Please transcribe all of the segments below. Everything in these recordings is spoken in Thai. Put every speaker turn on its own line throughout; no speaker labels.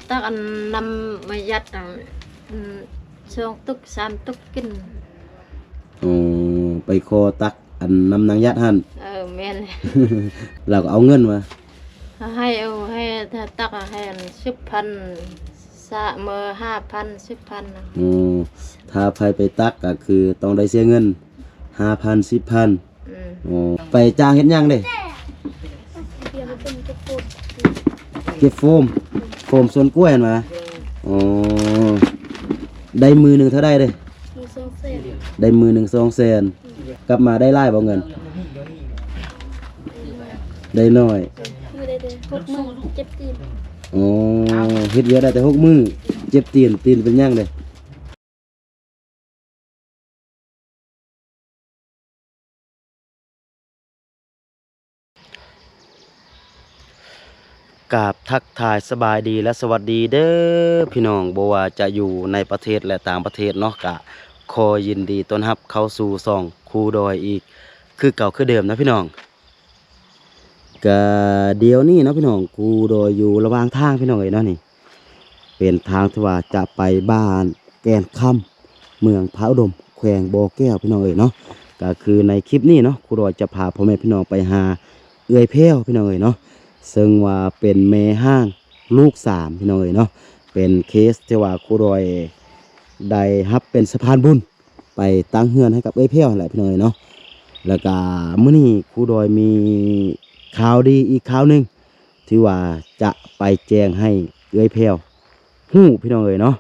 ตักอันนำมายัดช่วงตุก3ตุกกิน
ไปคอตักอันนำนางยัดหั่น
แม่น
เราก็เอาเงินมา
ให้ถ้าตักให้10,000สะมือ5,000 10,000นะ
ถ้าไปตักก็คือต้องได้เสียเงิน 5,000 10,000ไปจ้างเฮ็ดหยังเด้เก็บโฟมสวนกล้วยหั่นมาได้มือหนึ่งเท่าได้เด้ได้มือหนึ่ง200,000กลับมาได้หลายบ่เงินได้น้อย
6 มื้อเจ็บตีน
เฮ็ดเยอะได้แต่6 มื้อเจ็บตีนเป็นหยังเด้กราบทักทายสบายดีและสวัสดีเด้อพี่น้องบ่ว่าจะอยู่ในประเทศและต่างประเทศเนาะกะขอยินดีต้อนรับเข้าสู่ช่องครูดอยอีกคือเก่าคือเดิมนะพี่น้องกะเดี๋ยวนี้เนาะพี่น้องครูดอยอยู่ระหว่างทางพี่น้องเอ้ยเนาะนี่เป็นทางที่ว่าจะไปบ้านแกนคำเมืองพระอุดมแขวงบ่อแก้วพี่น้องเอ้ยเนาะก็คือในคลิปนี้เนาะครูดอยจะพาพ่อแม่พี่น้องไปหาเอื้อยแพ้วพี่น้องเอ้ยเนาะซึ่งว่าเป็นแม่ห้างลูก3พี่น้องเอ้ยเนาะเป็นเคสที่ว่าครูดอยได้รับเป็นสะพานบุญไปตั้งเฮือนให้กับเอ้ยแพ้วแหละพี่น้องเอ้ยเนาะแล้วก็มื้อนี้ครูดอยมีข่าวดีอีกข่าวนึงที่ว่าจะไปแจ้งให้เอ้ยแพ้วฮู้พี่น้องเอ้ยเนาะ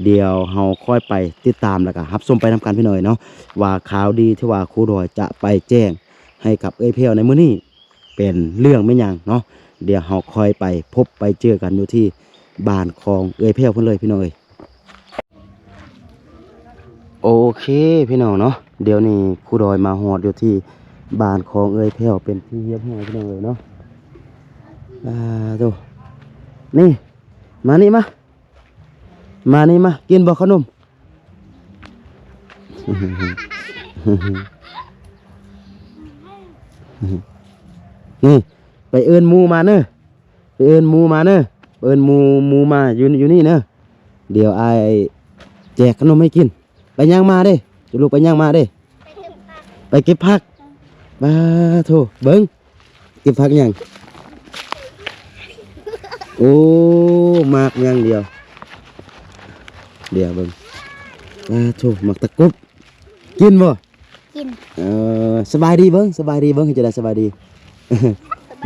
เดี๋ยวเฮาค่อยไปติดตามแล้วก็รับชมไปนำกันพี่น้องเอ้ยเนาะว่าข่าวดีที่ว่าครูดอยจะไปแจ้งให้กับเอ้ยแพ้วในมื้อนี้เป็นเรื่องไม่ยังเนาะเดี๋ยวเราคอยไปพบไปเจอกันอยู่ที่บ้านของเอ้ยแพ้วเพิ่นเลยพี่น้องเอ้ยโอเคพี่น้องเนาะเดี๋ยวนี้ครูดอยมาฮอดอยู่ที่บ้านของเอ้ยแพ้วเป็นที่เรียบร้อยพี่น้องเอ้ยเนาะดูนี่มานี่มากินบ่ขนม นี่ไปเอิ้นหมูมาเนอะไปเอิ้นหมูมาอยู่นี่เนอะเดี๋ยวไอ้แจกขนมให้กินไปย่างมาเด้จะลูกไปย่างมาเด้ไปเก็บผักมาโถเบิ้งเก็บผักยังโอ้มากอย่างเดียวเบิ้งโถหมักตะกุบกินบ่
กิน
สบายดีเบิ้งให้จะได้สบายดี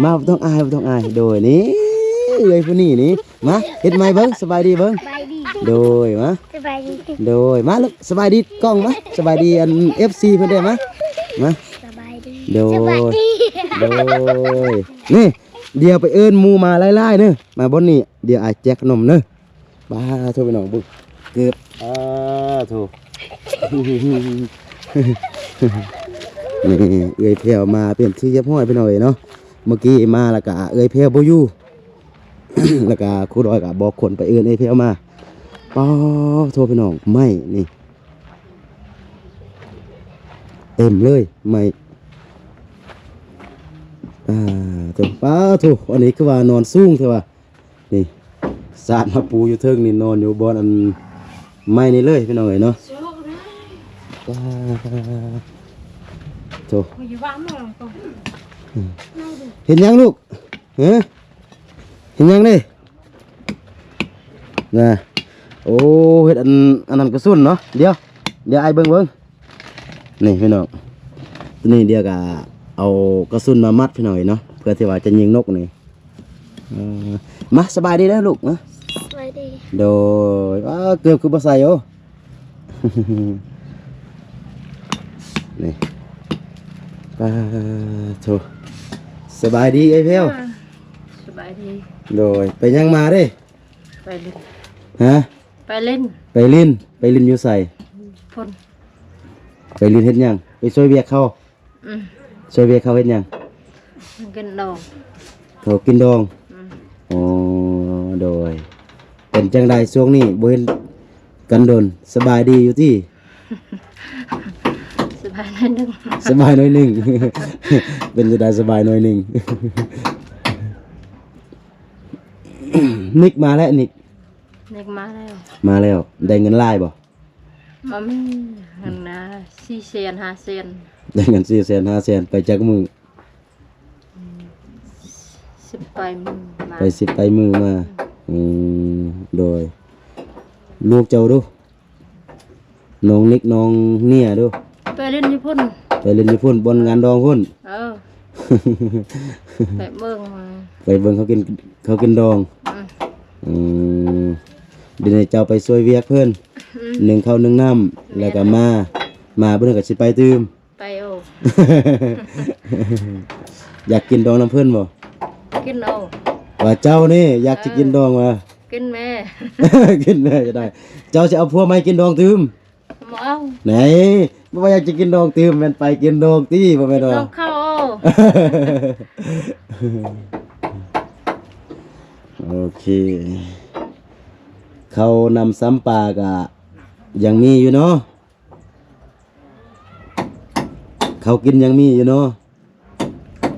มาบ่ต้องอายโดยนี่เอ้ยผู้นี้นี่มาเฮ็ดไม้เบิ่งสบายดีเบิ่งโดยมา
สบายดี
โดยมาลูกสบายดีกล้องมาสบายดีอัน FC เพิ่นได้มา
สบายดี
โดยนี่เดี๋ยวไปเอิ้นหมู่มาไล่ๆเด้อมาบนนี้เดี๋ยวอาจแจกขนมเด้อบ้าโทรไปน้องบึกเกือบโทร นี่เอ้ยแพ้วมาเปลี่ยนที่เรียบร้อยไปหน่อยเนาะเมื่อกี้มาแล้วก็เอ้ยแพ้วบ่อยู่ แล้วก็ครูดอยก็บอกคนไปเอิ้นเอ้ยแพ้วมาป้าโทรไปน้องไม่นี่เต็มเลยไม่โทรป้าโทรอันนี้คือว่านอนสูงเถอะว่ะนี่สาดมาปูอยู่เทิงนี่นอนอยู่บนอันไม่นี่เลยพี่น้องเอ้ยเนาะโธ่เห็นยังลูกเห็นยังดิน่ะโอ้เห็ดอันนั้นกระสุนเนาะเดี๋ยวไอ้เบิ้งนี่พี่น้องนี่เดี๋ยวก็เอากระสุนมามัดพี่น้องเนาะเพื่อที่ว่าจะยิงนกนี่มาสบายดีแล้วลูกนะ
สบายดี
โดยเกือบคือบ่ใส่โอ้ นี่โธ่สบายดีไอ้เพียว
สบายดี
โดยไปยังมาดิ
ไปเล่น
ฮะ
ไปเล่น
อยู่ใส่
พ่น
ไปลินเฮ็ดยังไปช่วยเวียกเขาเฮ็ดยัง
กินดอง
เขากินดองอ๋อโดยเป็นจังใดช่วงนี้บ่เห็นกันโดนสบายดีอยู่ที่
สบายน้อยนึง
เป็นจะได้สบายน้อยนึง นิกมาแล้วนิก
เด็กมาแล้ว
มาแล้วได้เงินหลายบ่
มาไม่หันนะ4 เซน5 เซน
ได้เงิน400,000 500,000ไปจักมื้อ
10ไปมือมา
ไป10ไปมื้อมาโดยลูกเจ้าดูน้องนิกน้องเนี่ยดู
ไปเล่นญี่ปุ่น
ไปเล่นญี่ปุ่นบนงานดองพุ่น
ไปเบิ่งมา
ไปเบิ่งเขากินดอง
อืม
เดี๋ยวนี้เจ้าไปช่วยเวียกเพิ่นหนึ่งข้าวหนึ่งน้ำแล้วก็มาเพิ่นก็สิไปตื่ม
ไปโอ
อยากกินดองน้ำเพิ่นบ่
กินโอ
ว่าเจ้านี่อยากจะกินดองว่ะ
กินแม่
กินแม่จะได้ เจ้าจะเอาผัวมาให้กินดองตื่ม
หมอเอา
ไหนบ่ว่าอยากจะกินดองตื่มแม่นไปกินดองติบ่แม่น
น้
ว่า
องเข้าโอ
โอเค เขานำซ้ำปลากะยังมีอยู่เนาะเขากินยังมีอยู่เนาะ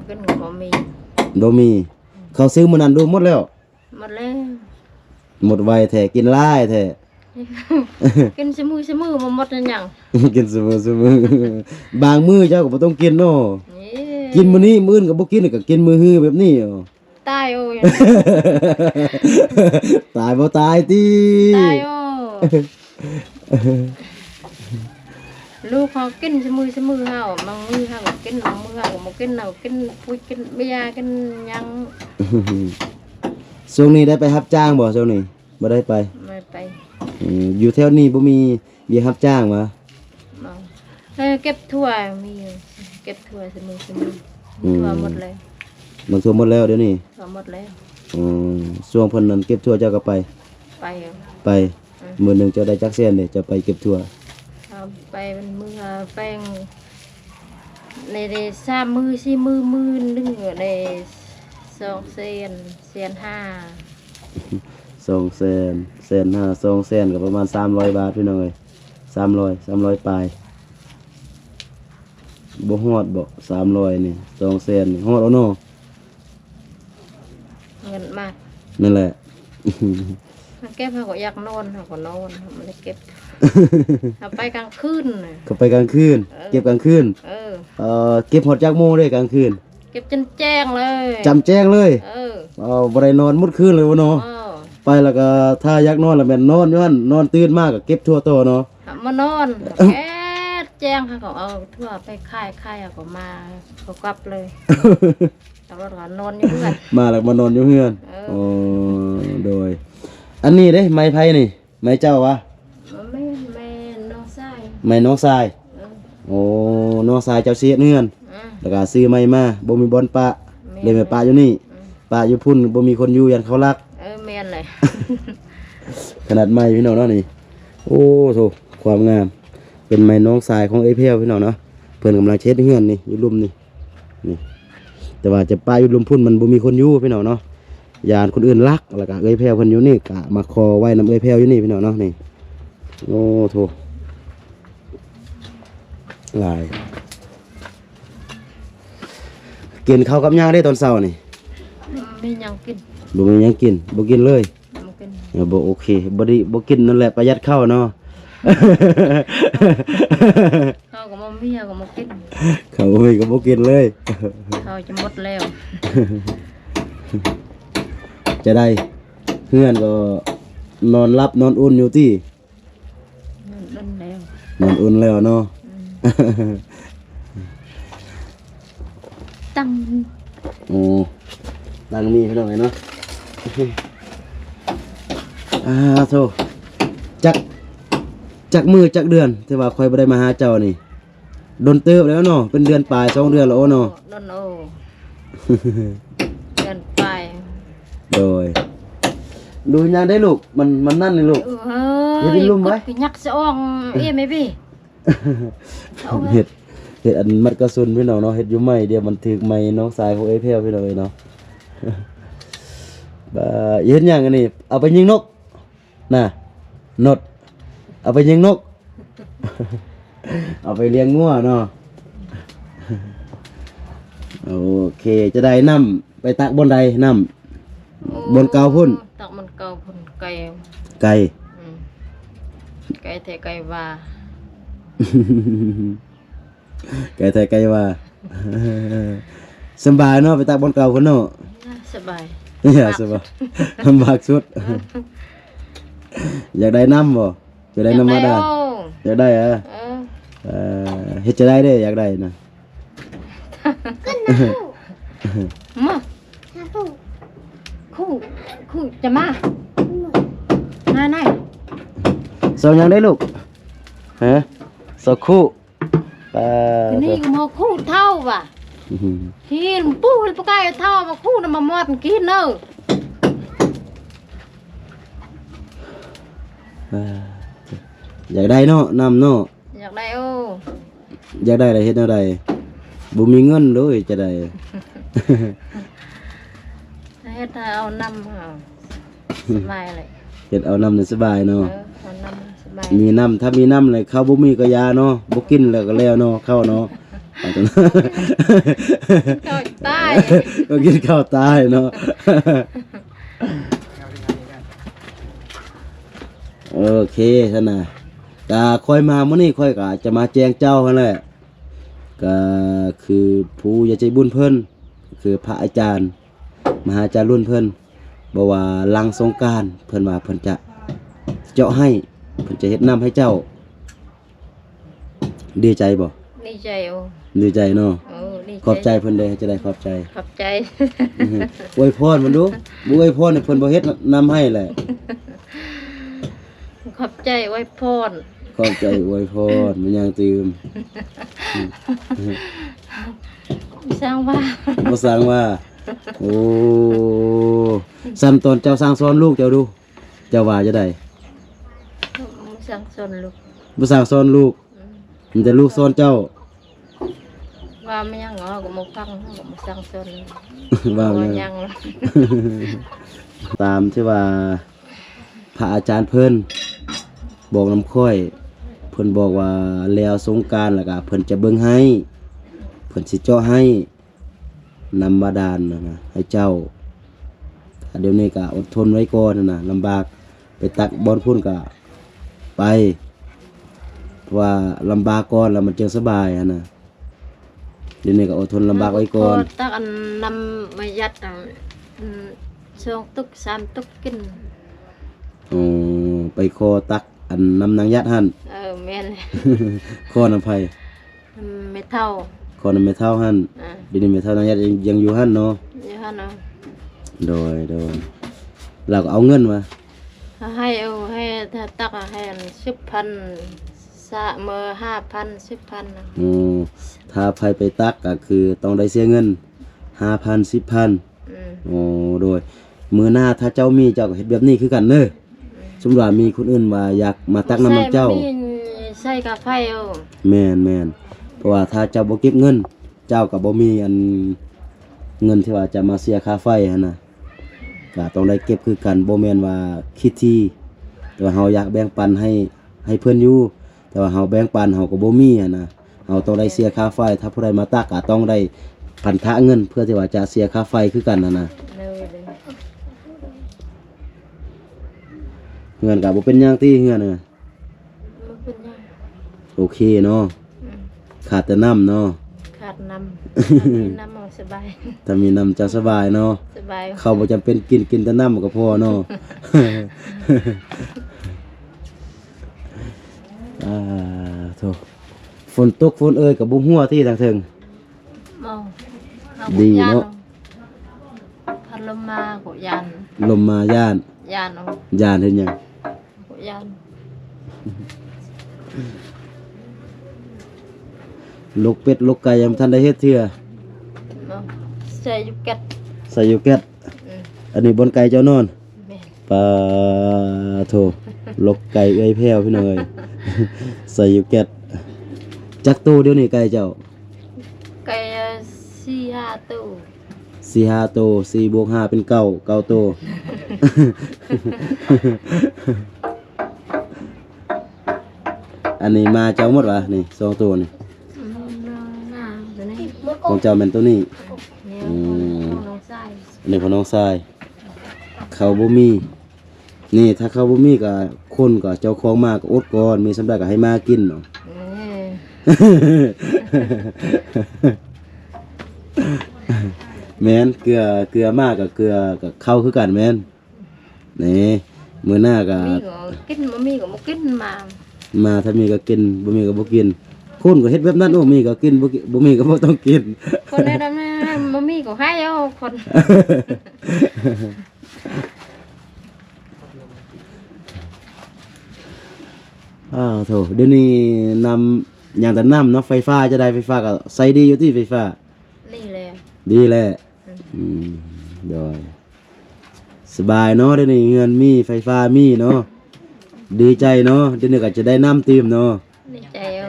กินบ่มี
บ่มี เขาซื้อมื้อนั้นดูหมดแล้ว
หมดแล้ว
หมดไวแท้กินหลายแท้
กินสมือบ่หมดนั่นหยัง
กินเสมอบางมื้อเจ้าก็บ่ต้องกินเนาะ
นี่
กินมื้อนี้มื้ออื่นก็บ่กินก็กินมื้อฮื้อแบบนี้อ๋อ
ตายโอ
ตายบ่ตายติ
ตายโอลูกเขากินสมือเฮาบางมือเฮาก็กินบางมือเฮาก็บ่กินเอากินปุ้ยกินเบียร์กินหยัง
ช่วงนี้ได้ไปรับจ้างบ่ช่วงนี้บ่ได้ไป
ไม่ไป
อยู่แถวนี้บ่มีเบียร์รับจ้างมา
บ่เก็บถั่วมีอยู่เก็บถั่วสมือถั่วหมดเลย
บางส่วนหมดแล้วเดี๋ยวนี้
ถั่วหมดแล้ว
ช่วงเพิ่นนั้นเก็บทั่วเจ้าก็ไป
ไปเอา
ไปมื้อหนึงเจ้าได้จักแสนเด้จะไปเก็บทั่ว
เอาไปเป็นมือแป้งใน3 มือ4 มือมือนึงอยู่ใน2 เซนเซน5
2แสนแสนห้า2แสนก็ประมาณ300 บาทพี่น้องเอ้ย300ปลายบ่ฮอดบ่300นี่2แสนนี่ฮอดเอาเนาะ
เงินมาก
นั่นแหละ
เก็บเขาก็อยากนอนเขาก็นอนเขาไม่ได้เก็บ เอาไปกลางคืนน่ะ
ก็ไปกลางคืน เก็บกลางคืน เก็บฮอดจักโมงเด้กลางคืน
เก็บจนแจ้งเลย
จำแจ้งเลยบ่ได้นอนมุดคืนเลยบ่เนาะไปแล้วก็ถ้าอยากนอนแล้วแม่นนอนอยู่หั่นนอนตื่นมาก็เก็บทั่วโตเนาะ
มานอนแก๊สแจ้งเขาก็เอาทั่วไปค่ายเขาก็มาเขากลับเลยตำรวจก็นอนอยู่เพื่อน
มาแล้วมานอนอยู่เฮือนอ๋อโดย อันนี้เด้ไม้ไผ่นี่ไม้เจ้าวะ
แม่น้องชาย
ไม้น้องทรายโอ้น้องทรายเจ้าเสียเฮือนแล้วก็ซื้อไม้มาบ่มีบอนปะเลยแม่ปะอยู่นี่ปะอยู่พุ่นบ่มีคนอยู่ยันเขารัก
แม่นเลย
ขนาดไม้พี่น้องเนาะนี่โอ้โธ่ความงามเป็นไม้น้องทรายของไอ้เพียวพี่น้องเนาะเพิ่นกำลังเช็ดเฮือนนี่อยู่ลุ่มนี่แต่ว่าจะปะอยู่ลุ่มพุ่นมันบ่มีคนอยู่พี่น้องเนาะยานคนอื่นรักแล้วก็เอ้ยแพรวเพิ่นอยู่นี่กะมาคอไว้นำเอ้ยแพรวอยู่นี่พี่น้องเนาะนี่โอ้โธ่หลายกินข้าวกับย่างได้ตอนเช้านี่
ไม่ยังกิน
บ่มีหยังกินบ่กินเลย
มันกิน
บ่โอเคบ่ดีบ่กินนั่นแหละประหยัดข้าวเนาะ
เขาก็มาเมียก็มากิน
ข้าวบ่มีก็บ่กินเลย
เขาจะหมดแล้ว
จะได้เพื่อนก็นอนรับนอนอุ่นอยู่ที่
นั่นแล้ว
นอนอุ่นแล้วเนาะ
ตั้ง
โอ้ดังมีพี่น้องเนาะ โธ่จักมือจักเดือนที่ว่าคอยบ่ได้มาหาเจ้านี่โดนเติบแล้วเนาะเป็นเดือนปลาย2 เดือนแล้วโอ้เนาะ
โดนโอเดินไป
โดยดูยังได้ลูกมันนั่นนี่ลูก
เฮ้
เฮ็ดลุ่มไว้
กยักษ์สะอองไหมพี่
เห็ดอันมัดกระสุนพี่น้องเนาะเห็ดอยู่ไม้เดียวมันถึกไม้น้องสายของไอ้แพ้วพี่น้องเนาะ บ่เฮ็ดหยังอันนี้เอาไปยิงนกน่ะนดเอาไปยิงนก เอาไปเลี้ยงงัวเนาะ โอเคจะได้น้ำไปตักบนใดน้ำบนเกาพุ่น
ตักมันเก่าพุ่น ไก่
ไก่
อืมไก่แต่ไก่ว่า
ไก่ไทยไก่ว่า สำบายเนาะไปตักบอนเก่าพุ่นเนาะ
สบาย
อย่าสบายลำบากสุด อยากได้น้ำบ่อยากได้น้ำมาได้
โอ้
อยากได้เหรอ
เออ
เฮ็ดจะได้เด้อยากได้นะ
มาคู่คู่จะมาไหน
สองยังได้ลูกฮะสักคู่
นี่ก็มาคู่เท่าว่ะกินปูให้ปลาไก่เท่ามาคู่น่ะมาหมดกินเนอะ
อยากได้เนาะน้ำเนาะ
อยากได้โอ้
อยากได้อะไรเฮ็ดแนวใดบ่มีเงินเลยจะได้
ให้ถ้าเอาน้ำเอาสบายเลย
เฮ็ดเอาน้ำนี่สบายเนาะ
เอาน้ำสบาย
มีน้ำถ้ามีน้ำเลยข้าวบ่มีก็ยาเนาะบ่กินแล้วก็แล้วเนาะข้าวเนาะเอาจัง
ก็ตาย
ก็กินข้าวตายเนาะ โอเคท่านน่ะก็ค่อยมามื้อนี้ค่อยก็จะมาแจ้งเจ้าหั่นแหละก็คือผู้ใหญ่ใจบุญเพิ่นคือพระอาจารย์มหาอาจารย์รุ่นเพิ่นบอกว่าหลังสงกรานต์เพิ่นว่าเพิ่นจะเจาะให้เพิ่นจะเฮ็ดน้ำให้เจ้าดีใจบ่
ดีใจโอ้
ดีใจเนาะ
โอ้ดี
ขอบใจเพิ่นเด้จะได้ขอบใจ
ขอบใจ
อวยพรมันดูบ่อวยพรให้เพิ่นบ่เฮ็ดน้ำให้แหละ
ขอบใจไว้พร
ขอบใจอวยพรมันยังตื่ม
สร้างว่า
บ่สั่งว่าโอ้ซ้ำตอนเจ้าสร้างสอนลูกเจ้าดูเจ้าว่าจะได้
สร้างสนลูก
บ่สร้างสอนลูกมีแต่ลูกสอนเจ้า
ว่าไม่ยังเหรอก็มาฟังก็มาสร้างสนเลย
ว่า
ว่า
แม่น
ยังเลย
ตามที่ว่าพระอาจารย์เพิ่นบอกน้ำค่อยเพิ่นบอกว่าแล้วสงกรานต์แล้วก็เพิ่นจะเบิ่งให้เพิ่นสิเจาะให้นำบาดาลนะให้เจ้าเดี๋ยวนี้ก็อดทนไว้ก่อนนะลำบากไปตักบอนพุ่นก็ไปเพราะว่าลำบากก่อนแล้วมันจึงสบายนะเดี๋ยวนี้ก็อดทนลำบากไว้ก่อน
ตักอันนำมายัดอ่ะช่วงตุกสามตุกกิน
อ๋อไปคอตักอันน้ำนางยัดหั่น
แม่น
คอน้ำไผ
ไม่เท่า
คอน้ำไม่เท่าหั่น
อ่า
เดี๋ยวนี้ไม่เท่านางยัดยังอยู่หั่นเนาะ
อย่าให้เนาะ
โดยเราก็เอาเงินมา
ให้เอาให้ถ้าตักอะให้10,000สะเมื่อ5,000 10,000นะ
อ๋อถ้าไผไปตักก็คือต้องได้เสียเงิน 5,000 10,000 อ๋อโดยมื้อหน้าถ้าเจ้ามีเจ้าก็เฮ็ดแบบนี้คือกันเด้อสมมุติว่ามีคนอื่นว่าอยากมาตักน้ำเจ้า
ใส่กาแฟเอา
แม่นเพราะว่าถ้าเจ้าบ่เก็บเงิน เจ้าก็บ่มีอันเงินที่ว่าจะมาเสียค่าไฟหั่นน่ะก็ต้องได้เก็บคือกันบ่แม่นว่าคิดที่แต่ว่าเฮาอยากแบ่งปันให้เพิ่นอยู่แต่ว่าเฮาแบ่งปันเฮาก็บ่มีหั่นน่ะเฮาต้องได้เสียค่าไฟถ้าผู้ใดมาตักก็ต้องได้พันธะเงินเพื่อที่ว่าจะเสียค่าไฟคือกันน่ะนะ
เลย
เงินก็บ่เป็นหยังติเงินน่ะ
มันเป็นยัง
โอเคเนาะขาดแต่น้ำเนาะ
ขาดน้ำน้ำเอาสบาย
ถ้ามีน้ำจะสบายเนาะ
สบาย
เขาบ่จำเป็นกินแต่น้ำก็พอเนาะ โธ่ฝนตกฝนเอ่ยกับบุ้มหัวที่ทางเทิง
เอาเอา
ดีเนาะ
พัดลมมาโกยัน
ลมมาย่าน
ยันเอา
ย่านเห็นหยัง
โกยัน
ลูกเป็ดลูกไก่ยังบ่ทันได้เฮ็ดเทื่อ
เอาใส่ยุกเก็ต
ใส่อยู่แก๊สอันนี้บนไก่เจ้านอน
แม่น
ปลาโถลูกไก่เอ้ยแพ้วพี่น้อย ใส่อยู่แก๊สจักตู้เดี๋ยวนี้ไก่เจ้า
ไก่4-5ตู้
4-5 โต4 บวก 5 เป็น9 โต อันนี้มาเจ้าหมดวะนี่2 ตัวนี่ของเจ้าแม่นตัวนี้
เนี่ยของน้องไส้
อันนี้ของน้องทรายเขาบ่มี นี่ถ้าเขาบ่มีก็คนก็เจ้าของมาก็อดก่อนมีสำาได้ก็ให้มากินเนาะ แม่นเกลือมากกับเกลือกับเข้าคือกันแม่นนี่มื้อหน้าก็
มีก็กินบ่มีก็บ่กินมา
มาถ้ามีก็กินบ่มีก็บ่กินคนก็เฮ็ดแบบนั้นโอ้มีก็กินบ่มีก็บ่ต้องกิน
คนได้นั้นบ่มีก็ให้เอาคน
อ้าวโถเดี๋ยวนี้นำอย่างแต่น้ำเนาะไฟฟ้าจะได้ไฟฟ้าก็ใส่ดีอยู่ที่ไฟฟ้า
นี่แหละ
ดีแหละโดยสบายเนาะเดี๋ยวนี้เงินมีไฟฟ้ามีเนาะดีใจเนาะเดี๋ยวนี้ก็จะได้น้ำเต็มเนาะ
ดีใจเอา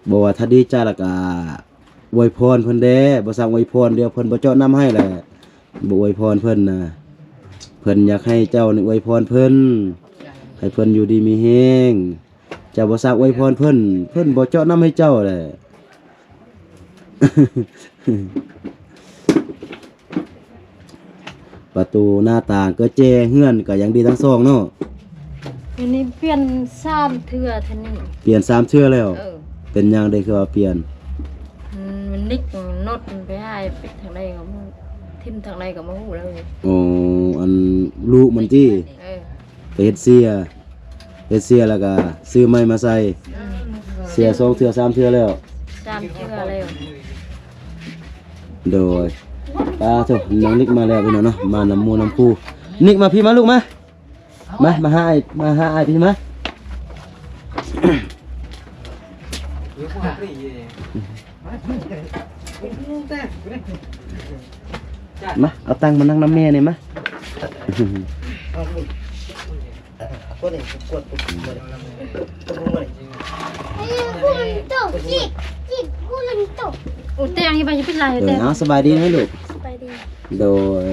บอกว่าถ้าดีใจแล้วก็อวยพรเพิ่นเด้บ่สั่งอวยพรเดี๋ยวเพิ่นบ่เจาะน้ำให้แหละบ่อวยพรเพิ่นนะเพิ่นอยากให้เจ้านี่อวยพรเพิ่นให้เพิ่นอยู่ดีมีแฮงเจ้าบ่สั่งอวยพรเพิ่นบ่เจาะน้ำให้เจ้าแหละ ประตูหน้าต่างก็แจเฮือนก็ยังดีทั้งสองเนาะ
อันนี้เปลี่ยน3เทื่อเท่านี้
เปลี่ยน3เทื่อแล้ว
เออ
เป็นหยังได้คือว่าเปลี่ยน
มันนิกนดมันไปให้ไปทางใดก็บ่ทิ่มทางใดก็บ่ฮู้เลย
อ๋ออันลูกมันที่
เออ
ไปเฮ็ดเสียแล้วก็ซื้อไม้มาใส่เสีย2เทื่อ3เทื่อแล้ว
3เทื่อแล้ว
โดยเถอะน้องนิกมาแล้วพี่น้องเนาะมานำหมู่นำคู่นิกมาพี่มาลูกมามาหาอ้ายพี่มามาเอาตังค์มานั่งน้ำแม่นี่มา
โอ้เตียงนี่ไปจะเป็นไร
เอ
เตี
อย เอาสบายดีไหมลูก
ไปดี
โดย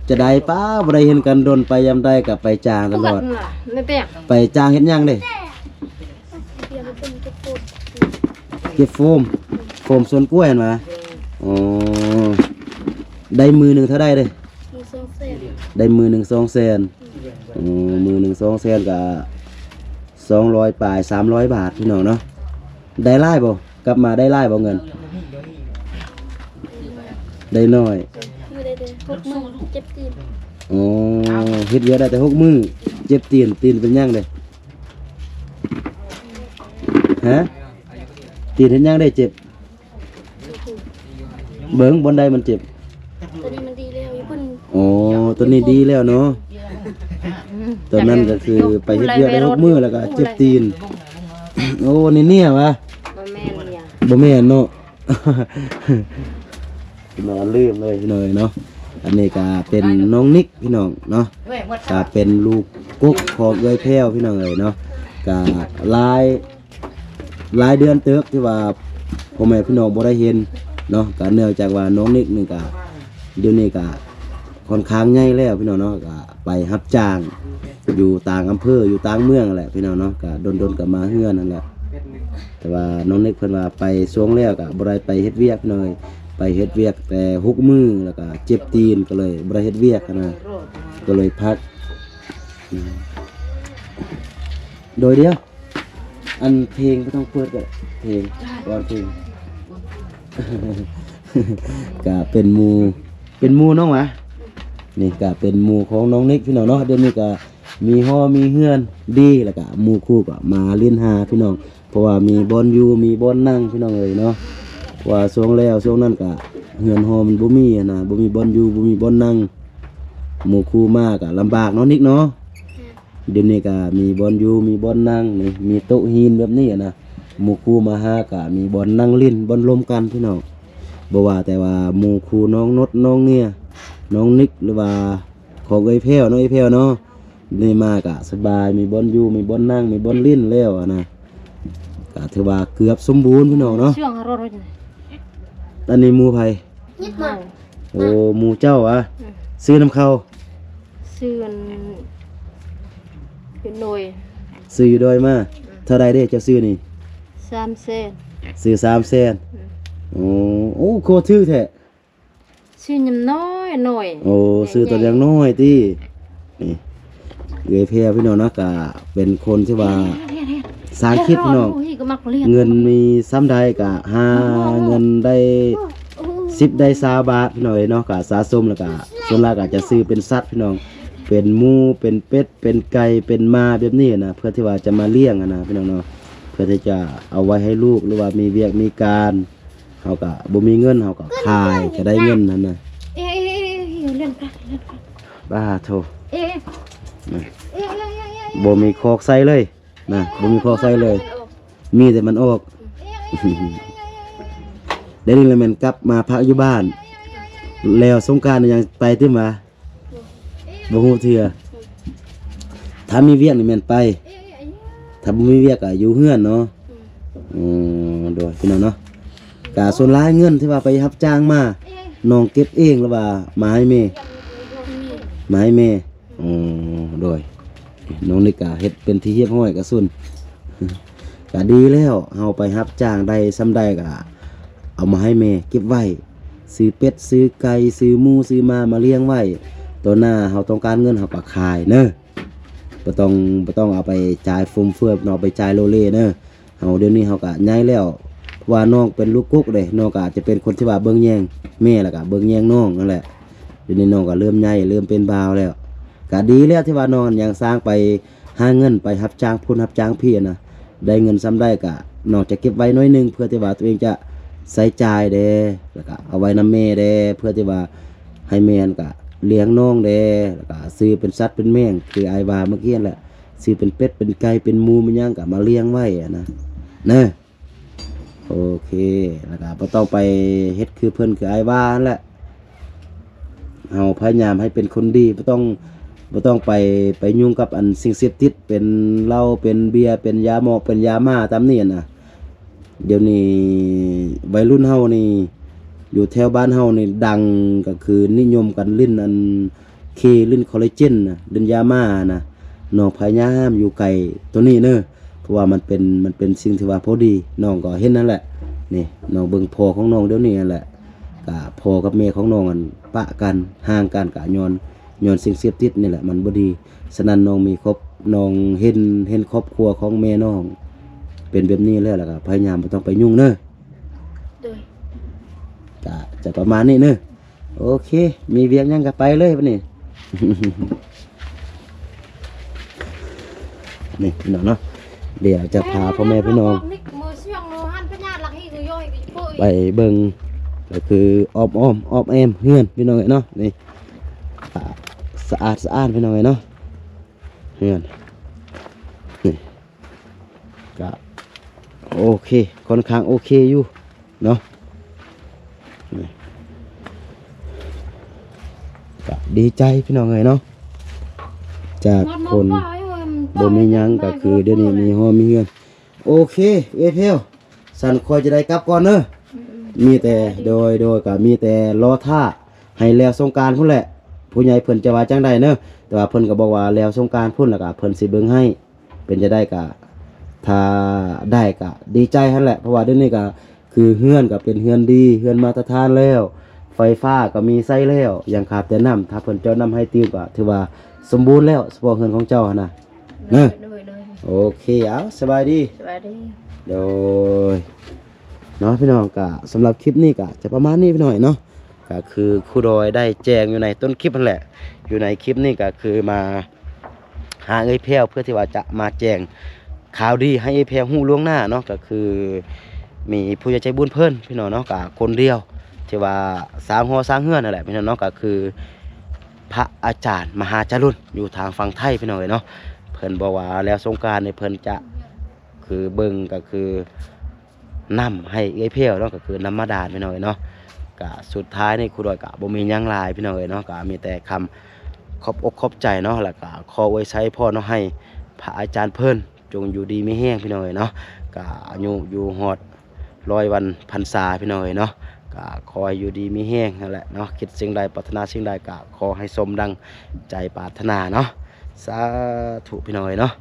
จะได้ป้าบ่ได้เห็นกันโดนไปยามใดก็ไปจ้างต
ป
ล
ก
อด
ติล่ะในเตียง
ไปจ้างเฮ็ดหยังเด้เก็บโฟมสวนกล้วยหั่นว่าอ๋อได้มือหนึงเท่าใดเด้ได้มือหนึง200,000มือหนึง200,000ก็200ปลาย300 บาทพี่น้องเนาะได้หลายบ่กลับมาได้หลายบ่เงินได้น้อยอ๋อเฮ็ดเวียกได้แต่6 มื้อเจ็บตีนเป็นหยังเด้ฮะตีนเห็นยังได้เจ็บเบิ่งบนใดมันเจ็บ
ตอนนี้มันดีแล้วอยู่เพิ่น
อ๋อตัวนี้ดีแล้วเนาะตัวนั้นก็คือไปเฮ็ดเวียกได้6 มื้อแล้วก็เจ็บตีนโอ้นี่เนี่ยวะ
บ่แม่นเนี่ย
บ่แม่นเนาะ พี่น้องลืมเลยพี่น้องเนาะอันนี้ก็เป็นน้องนิกพี่น้องเนาะก็เป็นลูกกุ๊กของเอ้ยแพ้วพี่น้องเอ้ยเนาะก็หลายเดือนเติบที่ว่าพ่อแม่พี่น้องบ่ได้เห็นเนาะก็เนื่องจากว่าน้องนิกนี่ก็เดี๋ยวนี้ก็ค่อนข้างใหญ่แล้วพี่น้องเนาะก็ไปรับจ้างอยู่ต่างอำเภออยู่ต่างเมืองนั่นแหละพี่น้องเนาะก็ดนๆก็มาเฮือนนั่นแหละแต่ว่าน้องนิกเพิ่นว่าไปสวงแล้วก็บ่ได้ไปเฮ็ดเวียกพี่น้องเอ้ยไปเฮ็ดเวียกแต่6 มื้อแล้วก็เจ็บตีนก็เลยบ่ได้เฮ็ดเวียกนะก็เลยพักโดยเดียวอันเพลงก็ต้องเปิดก็เพลงก่อนเพลง ก็เป็นหมู่น้องหวะนี่ก็เป็นหมู่ของน้องนิกพี่น้องเนาะเดี๋ยวนี้ก็มีฮอมีเฮือนดีแล้วก็หมู่คู่ก็มาเล่นหาพี่น้องเพราะว่ามีบอลอยู่มีบอลนั่งพี่น้องเอ้ยเนาะว่าช่วงแล้วช่วงนั้นก็เฮือนฮอมันบ่มีนะบ่มีบอลอยู่บ่มีบอลนั่งหมู่คู่มากก็ลำบากเนาะนิกเนาะเดี๋ยวนี้ก็มีบอลอยู่มีบอลนั่งนี่มีโต๊ะหินแบบนี้นะหมู่คู่มาหาก็มีบอลนั่งเล่นบอลลมกันพี่น้องบ่ว่าแต่ว่าหมู่คู่น้องนดน้องเนี่ยน้องนิกหรือว่าของเอ้ยแพ้วน้องเอ้ยแพ้วเนาะนี่มากะสบายมีบอลอยู่มีบอลนั่งมีบอลเล่นแล้วอะนะก็ถือว่าเกือบสมบูรณ์พี่น้องเนาะ
เชื่องรถ
อันนี้หมู่ไผ
นิดมา
โอ้หมู่เจ้าอะซื้อน้ำเข้า
ซื้อมันเป็นหน่วย
ซื้ออยู่ดอยมาเท่าไรเด้เจ้าซื้อนี่
3เซน
ซื้อ300,000โอ้โคตรถือแท้
ชื่อยังน้อยหน่อย
โอ้ซื้อตัวยังน้อยตินี่เอ้ยแพรพี่น้องเนาะก็เป็นคนที่ว่าสร้างคิดพี่น้องเงินมีซ้ำใดก็หาเงินได้10ได้20บาทพี่น้องเนาะก็สะสมแล้วก็ส่วนหลักก็จะซื้อเป็นสัตว์พี่น้องเป็นหมูเป็นเป็ดเป็นไก่เป็นม้าแบบนี้นะเพื่อที่ว่าจะมาเลี้ยงนะพี่น้องเนาะเพื่อที่จะเอาไว้ให้ลูกหรือว่ามีเวียกมีการเฮาก็บ่มีเงินเฮาก็ขายก็ได้เงินนั่นน่ะ
เล่นกัน
บ้าโธ่
เอ๊ะ
บ่มีคอกใส่เลยนะบ่มีคอกใส่เลย มีแต่มันออก เดี๋ยวนี้เลยแม่นกลับมาพักอยู่บ้าน แล้วสงกรานต์ยังไปติมาบ่ฮู้เทื่อถ้ามีเวียกนี่แม่นไป ถ้าบ่มีเวียกก็อยู่เฮือนเนาะโดยพี่น้องเนาะก็ส่วนหลายเงินที่ว่าไปรับจ้างมาน้องเก็บเองหรือว่ามาให้แม่มาให้แม่โดยน้องนี่ก็เฮ็ดเป็นที่เรียบร้อยก็สุน ก็ดีแล้วเฮาไปรับจ้างได้ซ้ำใดก็เอามาให้แม่เก็บไว้ซื้อเป็ดซื้อไก่ซื้อหมูซื้อมาเลี้ยงไว้ตัวหน้าเฮาต้องการเงินเฮาก็ขายเด้อบ่ต้องเอาไปจ่ายฟุ่มเฟือยเอาไปจ่ายโลเล่เด้อเฮาเดี๋ยวนี้เฮาก็ใหญ่แล้วว่าน้องเป็นลูกกุ๊กเด้น้องก็อาจจะเป็นคนที่ว่าเบิ่งแยงแม่แล้วก็เบิ่งแยงน้องนั่นแหละเดี๋ยวนี้น้องก็เริ่มใหญ่เริ่มเป็นบ่าวแล้วก็ดีแล้วที่ว่าน้องยังสร้างไปหาเงินไปรับจ้างพุ่นรับจ้างพี่นะได้เงินซ้ำได้ก็นอกจากเก็บไว้น้อยนึงเพื่อที่ว่าตัวเองจะใช้จ่ายเด้แล้วก็เอาไว้นำแม่เด้เพื่อที่ว่าให้แม่นก็เลี้ยงน้องเด้แล้วก็ซื้อเป็นสัตว์เป็นแม่งคืออ้ายว่าเมื่อกี้นั่นแหละซื้อเป็นเป็ดเป็นไก่เป็นหมูมันหยังก็มาเลี้ยงไว้อะนะเด้อโอเคแล้วก็บ่ต้องไปเฮ็ดคือเพิ่นคืออ้ายว่านั่นแหละเฮาพยายามให้เป็นคนดีบ่ต้องไปยุ่งกับอันสิ่งเสพติดเป็นเหล้าเป็นเบียร์เป็นยาหมอกเป็นยาม่าตามนี่น่ะเดี๋ยวนี้วัยรุ่นเฮานี่อยู่แถวบ้านเฮานี่ดังก็คือนิยมกันลิ้นอันลิ้นคอลลาเจนน่ะลิ้นยาม่าน่ะน้องพยายามอยู่ไกลตัวนี้เด้อเพราะว่ามันเป็นสิ่งที่ว่าพอดีน้องก็เห็นนั่นแหละนี่น้องเบิ่งพ่อของน้องเดี๋ยวนี้นั่นแหละก็พ่อกับแม่ของน้องอันปะกันห่างกันก็ย้อนสิ่งเสพติดนี่แหละมันบ่ดีฉะนั้นน้องมีครอบน้องเห็นครอบครัวของแม่น้องเป็นแบบนี้แล้วล่ะก็พยายามบ่ต้องไปยุ่งเด้อ
โดย
ก็จะประมาณนี้เด้อโอเคมีเวียกหยังก็ไปเลยบัดนี้ นี่พี่น้องเนาะเดี๋ยวจะพาพ่อแม่พี่น้องไปเบิ่งก็คืออ้อมแอมเฮือนพี่น้องเนาะนี่สะอาดพี่น้องเนาะเฮือนนี่ก็โอเคค่อนข้างโอเคอยู่เนาะนี่ก็ดีใจพี่น้องเนาะจากคนบ่มีหยังก็คือเดี๋ยวนี้มีห้อมีเฮือนโอเคเอเพลสันคอยจะได้กลับก่อนเด้อมีแต่โดยก็มีแต่รอท่าให้แล้วสงกรานต์พุ่นแหละผู้ใหญ่เพิ่นจะว่าจังไดเด้อแต่ว่าเพิ่นก็บอกว่าแล้วสงกรานต์พุ่นแล้วก็เพิ่นสิเบิ่งให้เป็นจะได้ก็ถ้าได้ก็ดีใจหั่นแหละเพราะว่าเดี๋ยวนี้ก็คือเฮือนก็เป็นเฮือนดีเฮือนมาตรฐานแล้วไฟฟ้าก็มีใช้แล้วยังขาดแต่น้ำถ้าเพิ่นเจ้าน้ำให้ตื่นก็ถือว่าสมบูรณ์แล้วเฉพาะเฮือนของเจ้าหั่นน่ะเด้อโอเคเอาสบายดี
สวัสดี
โดยเนาะพี่น้องก็สำหรับคลิปนี้ก็จะประมาณนี้พี่น้อยเนาะก็คือครูดอยได้แจ้งอยู่ในต้นคลิปนั่นแหละอยู่ในคลิปนี้ก็คือมาหาเอ้ยแพ้วเพื่อที่ว่าจะมาแจ้งข่าวดีให้เอ้ยแพ้วฮู้ล่วงหน้าเนาะก็คือมีผู้ใหญ่ใจบุญเพิ่นพี่น้องเนาะก็คนเดียวที่ว่าสร้างหอสร้างเฮือนนั่นแหละพี่น้องเนาะก็คือพระอาจารย์มหาจารุณอยู่ทางฝั่งไทยพี่น้องเนาะเพิ่นบอกว่าแล้วสงกรานต์เนี่ยเพิ่นจะคือเบิ่งก็คือนำให้เอ้ยเพลเนาะก็คือนำมาดานพี่น้องเนาะก็สุดท้ายนี่ครูดอยก็บ่มีหยังหลายพี่น้องเนาะก็มีแต่คำขอบอกขอบใจเนาะแล้วก็ขอไว้ใช้พ่อเนาะให้พระอาจารย์เพิ่นจงอยู่ดีมีแห้งพี่น้องเนาะก็อายุอยู่ฮอด100 วันพรรษาพี่น้องเนาะก็ขอให้อยู่ดีมีแห้งนั่นแหละเนาะคิดสิ่งใดปรารถนาสิ่งใดก็ขอให้สมดังใจปรารถนาเนาะสาธุพี่น้องเนาะ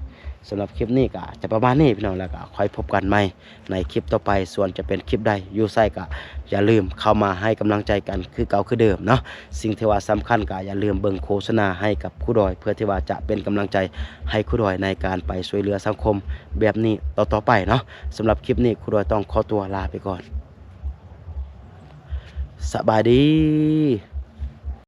สำหรับคลิปนี้ก็จะประมาณนี้พี่น้องแล้วก็ค่อยพบกันใหม่ในคลิปต่อไปส่วนจะเป็นคลิปใดอยู่ไสก็อย่าลืมเข้ามาให้กำลังใจกันคือเก่าคือเดิมเนาะสิ่งที่ว่าสำคัญก็อย่าลืมเบิ่งโฆษณาให้กับครูดอยเพื่อที่ว่าจะเป็นกำลังใจให้ครูดอยในการไปช่วยเหลือสังคมแบบนี้ต่อไปเนาะสำหรับคลิปนี้ครูดอยต้องขอตัวลาไปก่อนสบายดี